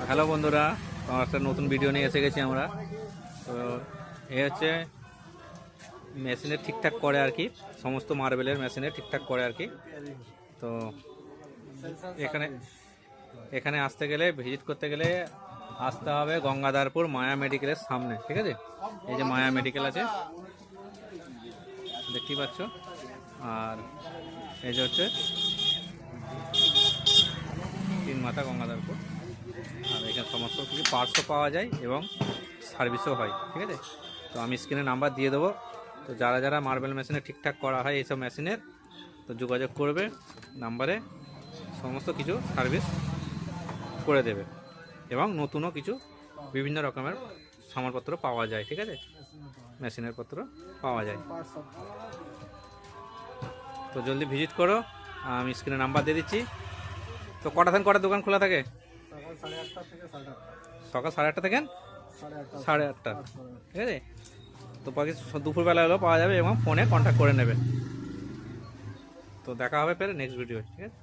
Hello বন্ধুরা, আমার একটা নতুন ভিডিও নিয়ে এসে গেছি আমরা। তো এ হচ্ছে মেশিনে ঠিকঠাক করে আর কি, সমস্ত মার্বেলের মেশিনে ঠিকঠাক করে আর কি। তো এখানে এখানে আসতে গেলে, ভিজিট করতে গেলে আসতে হবে গঙ্গাধারপুর মায়া মেডিকেলের সামনে, ঠিক আছে? এই যে মায়া মেডিকেল আছে, দেখতেই পাচ্ছ। আর এই যে হচ্ছে তিন মাথা গঙ্গাধারপুর। আর এখানে সমস্ত কিছু পার্টসও পাওয়া যায় এবং সার্ভিসও হয়, ঠিক আছে? তো আমি স্ক্রিনে নাম্বার দিয়ে দেবো। তো যারা যারা মার্বেল মেশিনে ঠিকঠাক করা হয় এইসব মেশিনের, তো যোগাযোগ করবে নাম্বারে, সমস্ত কিছু সার্ভিস করে দেবে এবং নতুনও কিছু বিভিন্ন রকমের সামানপত্র পাওয়া যায়, ঠিক আছে? মেশিনের পত্র পাওয়া যায়। তো জলদি ভিজিট করো, আমি স্ক্রিনে নাম্বার দিয়ে দিচ্ছি। তো কটা থেকে কটা দোকান খোলা থাকে? সকাল 8:30 থেকে 8:30, ঠিক আছে? তো বাকি দুপুরবেলা হলেও পাওয়া যাবে এবং ফোনে কন্ট্যাক্ট করে নেবে। তো দেখা হবে ফের নেক্সট ভিডিও, ঠিক আছে?